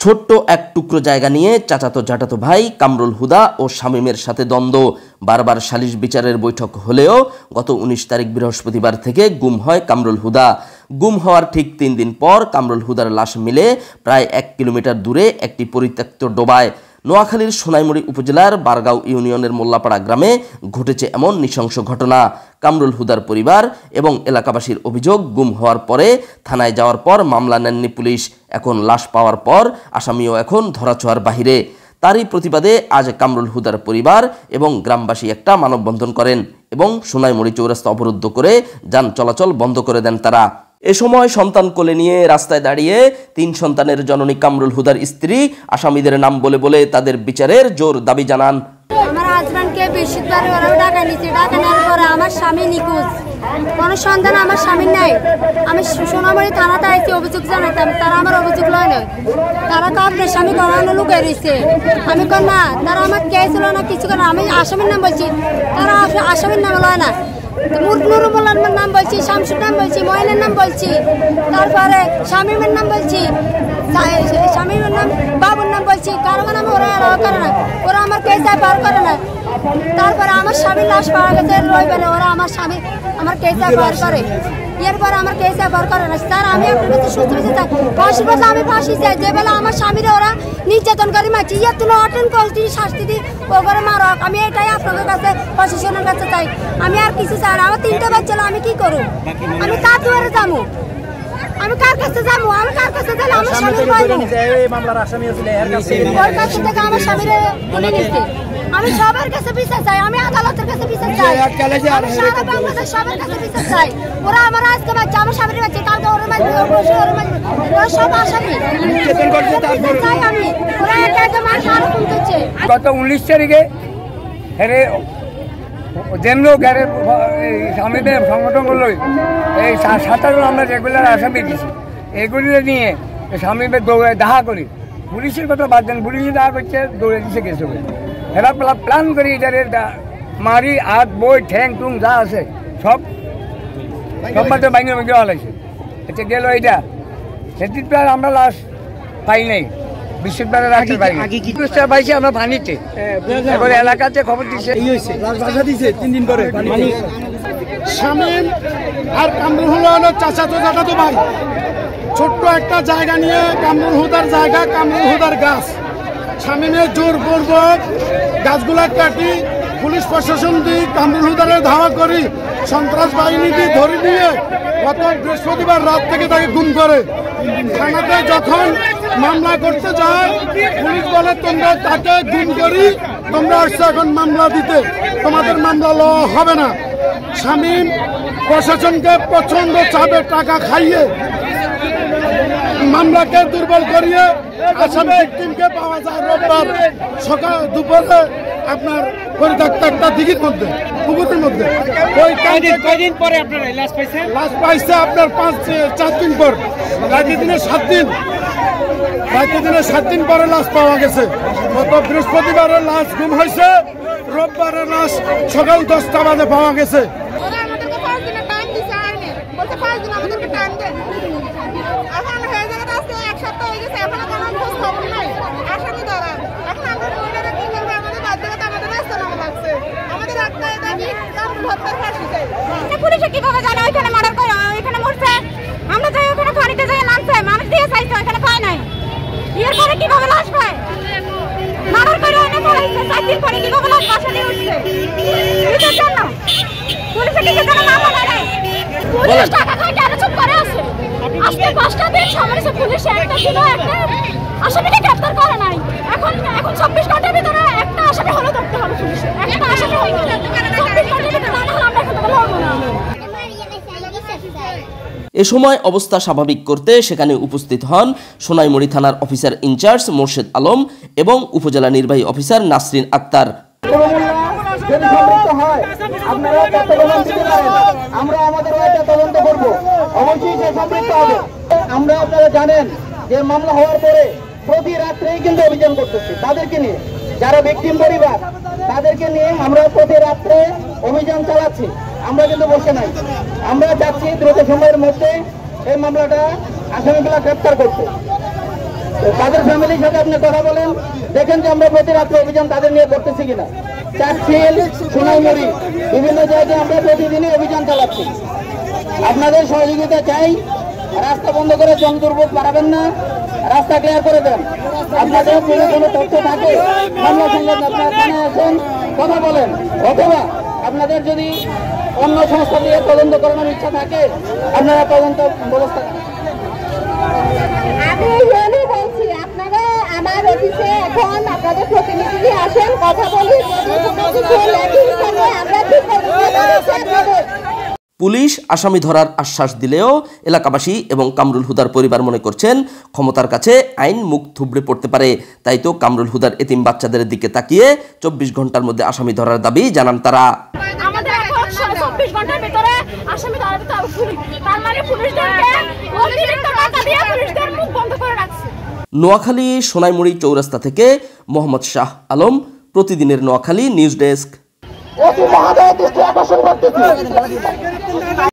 ছোট্ট এক টুকরো জায়গা নিয়ে চাচাতো জাটাতো ভাই কামরুল হুদা ও শামীমের সাথে দ্বন্দ্ব। বারবার সালিশ বিচারের বৈঠক হলেও গত 19 তারিখ বৃহস্পতিবার থেকে গুম হয় কামরুল হুদা। গুম হওয়ার ঠিক 3 দিন পর কামরুল হুদার লাশ মিলে প্রায় 1 কিলোমিটার দূরে একটি পরিত্যক্ত ডোবায়। নোয়াখালীর সোনাইমুড়ি উপজেলার বারগাঁও ইউনিয়নের মোল্লাপাড়া গ্রামে ঘটেছে এমন নৃশংস ঘটনা। কামরুল হুদার পরিবার এবং এলাকাবাসীর অভিযোগ, গুম হওয়ার পরে থানায় যাওয়ার পর মামলা নেননি পুলিশ। এখন লাশ পাওয়ার পর আসামিও এখন ধরাছোঁয়ার বাহিরে। তারই প্রতিবাদে আজ কামরুল হুদার পরিবার এবং গ্রামবাসী একটা মানববন্ধন করেন এবং সোনাইমুড়ি চৌরাস্তা অবরুদ্ধ করে যান চলাচল বন্ধ করে দেন তারা। এ সময় সন্তান কোলে নিয়ে রাস্তায় দাঁড়িয়ে 3 সন্তানের জননী কামরুল হুদার স্ত্রী আসামিদের নাম বলে বলে তাদের বিচারের জোর দাবি জানান। আমার হাজব্যান্ডকে বৃহস্পতিবারে ওরা টাকা নিচ্ছে, টাকা নেওয়ার পরে আমার স্বামী নিখোঁজ, কোনো সন্ধান আমার স্বামীর নাই। আমি সোনামুড়ি থানাতে আইছি অভিযোগ জানাইতাম, তারা আমার অভিযোগ লয় নয়, তারা তো আপনার স্বামী গড়ানো লুকিয়ে রয়েছে। আমি কর না, তারা আমার কে ছিল না কিছু করে, আমি আসামির নাম বলছি, তারা আসামির নাম লয় না। নুরুল নাম বলছি, শামসুর নাম বলছি, মহিনের নাম বলছি, তারপরে শামীমের নাম বলছি, শামীমের নাম বাবুর নাম বলছি, কারো নাম ওরা করে না, ওরা আমার কেসে পার করে না। তারপরে আমার স্বামীর লাশ পাওয়া গেছে রবিবারে, ওরা আমার স্বামী আমার কেসে পার করে, এরপর আমার কেসে পার করে না। স্যার আমি আপনার কাছে সুস্থ চাই, ফাঁসি বলতে আমি ফাঁসি চাই, যে বেলা আমার স্বামীরা ওরা নির্যাতন করে মারছি, ইয়ে তুলো অটেন করছি, শাস্তি দিই ও করে মারক। আমি এটাই আপনাদের কাছে প্রশাসনের কাছে চাই, আমি আর কিছু চাই না। আমার 3টা বাচ্চা, আমি কি করব? আমি কার দুয়ারে যাবো? আমি কার কাছে যাবো? আমি কার কাছে গেলে আমার স্বামীর পাইব? ওর কাছে থেকে আমার স্বামীরে তুলে নিচ্ছে। আমি সবার কাছে বিচার চাই, আমি আদালতের কাছে বিচার চাই, আমি সারা বাংলাদেশ সবার কাছে বিচার চাই। ওরা আমার আজকে বাচ্চা, আমার স্বামীর বাচ্চা, কালকে ওরা মাঝে ওরা সব আসামি চাই আমি। ওরা একা একা মানুষ আরো কম করছে। গত 19 তারিখে হেরে যেমন গ্যারের স্বামীদের সংগঠন করলো এই 27 আমরা রেগুলার আসামি দিচ্ছি, এগুলি নিয়ে স্বামীদের দৌড়ে দেখা করি। পুলিশের কথা বাদ দেন, পুলিশে দেখা করছে, দৌড়ে দিচ্ছে কেস হবে। এরা প্ল্যান করি এটার মারি হাত বই ঠ্যাং টুং যা আছে সব মাত্র বাইরে দেওয়া লাগছে। এটা গেল এইটা সেটির প্রায় আমরা লাশ পাই নাই, বৃহস্পতিবারে রাখতে পারি পাইছি আমরা পানিতে। এবার এলাকাতে খবর দিচ্ছে 3 দিন পরে শামীম আর কামরুল হুদা চাচাতো জাটাতো ভাই ছোট্ট একটা জায়গা নিয়ে, কামরুল হুদার জায়গা, কামরুল হুদার গাছ, শামীমের জোরপূর্বক গাছগুলা কাটি পুলিশ প্রশাসন দিয়ে কামরুল হুদারে ধাওয়া করি, সন্ত্রাস বাহিনীকে ধরে নিয়ে গত বৃহস্পতিবার রাত থেকে তাকে গুম করে। থানাতে যখন মামলা করতে যায় পুলিশ বলে তোমরা তাকে গুম করি, তোমরা আসছো এখন মামলা দিতে, তোমাদের মামলা লওয়া হবে না। শামীম প্রশাসনকে প্রচন্ড চাপে টাকা খাইয়ে মামলাকে দুর্বল করিয়ে আসামি ভিকটিমকে পাওয়া যায় রোববার সকাল দুপুরে আপনার পরিত্যক্ত একটা দিঘির মধ্যে, পুকুরের মধ্যে। ওই কয়দিন পরে আপনারা লাশ পাইছে আপনার 4 দিন পর, রাতে দিনে 7 দিন, রাতে দিনে 7 দিন পরে লাশ পাওয়া গেছে। গত বৃহস্পতিবারের লাশ গুম হয়েছে, রোববারের লাশ সকাল 10টা বাজে পাওয়া গেছে। পুলিশে কিভাবে জানে ওইখানে মার্ডার করে, ওইখানে মরছে? আমরা যাই ওখানে পানিতে যাই নামছে, মানুষ দিয়ে চাইছে, ওইখানে পায় নাই, এরপরে কিভাবে লাশ পায়? মার্ডার করে ওখানে পড়াইছে, 4 দিন পরে কিভাবে লাশ বাসা নিয়ে উঠছে? এটার জন্য পুলিশে কি জানে মামলা নাই, পুলিশ টাকা খায় কেন চুপ করে আছে? আজকে 5টা দিন সমাবেশে পুলিশে একটা ছিল, একটা আসামিকে গ্রেফতার করে নাই। এখন 24 ঘন্টার ভিতরে একটা আসামি হলো ধরতে হবে পুলিশে, একটা আসামি হলো 24 ঘন্টার ভিতরে না হলে আমরা এখান থেকে লড়বো না। এ সময় অবস্থা স্বাভাবিক করতে সেখানে উপস্থিত হন সোনাইমুড়ি থানার অফিসার ইনচার্জ মোর্শেদ আলম এবং উপজেলা নির্বাহী অফিসার নাসরিন আক্তার। আমরা আপনারা জানেন যে মামলা হওয়ার পরে প্রতি রাত্রেই কিন্তু অভিযান করতেছি তাদেরকে নিয়ে, যারা ভিকটিম পরিবার তাদেরকে নিয়ে আমরা প্রতি রাত্রে অভিযান চালাচ্ছি। আমরা কিন্তু বসে নাই, আমরা যাচ্ছি দ্রুত সময়ের মধ্যে এই মামলাটা আসামিগুলা গ্রেপ্তার করতে। তাদের ফ্যামিলির সাথে আপনি কথা বলেন, দেখেন যে আমরা প্রতি রাত্রে অভিযান তাদের নিয়ে করতেছি কিনা। চাটখিল, সোনাইমুড়ি বিভিন্ন জায়গায় আমরা প্রতিদিনই অভিযান চালাচ্ছি। আপনাদের সহযোগিতা চাই। রাস্তা বন্ধ করে জনদুর্ভোগ বাড়াবেন না, রাস্তা ক্লিয়ার করে দেন। আপনাদের যদি কোনো তথ্য থাকে মামলা সঙ্গে আপনারা থানায় আসেন, কথা বলেন, অথবা আপনাদের যদি অন্য সংস্থা দিয়ে তদন্ত করানোর ইচ্ছা থাকে আপনারা তদন্ত ব্যবস্থা করেন। আমি এই বলছি, আপনারা আমার অফিসে এখন আপনাদের প্রতিনিধি আসেন, কথা বলি, পুলিশ আসামি ধরার আশ্বাস দিলেও এলাকাবাসী এবং কামরুল হুদার পরিবার মনে করছেন ক্ষমতার কাছে আইন মুখ থুবড়ে পড়তে পারে। তাই তো কামরুল হুদার এতিম বাচ্চাদের দিকে তাকিয়ে 24 ঘন্টার মধ্যে আসামি ধরার দাবি জানান তারা। আমাদের এখন 24 ঘন্টার ভিতরে আসামি ধরার তার মানে পুলিশদেরকে অতিরিক্ত টাকা দিয়ে পুলিশদের মুখ বন্ধ করে রাখছে। নোয়াখালী সোনাইমুড়ি চৌরাস্তা থেকে মোহাম্মদ শাহ আলম, প্রতিদিনের নোয়াখালী নিউজ ডেস্ক।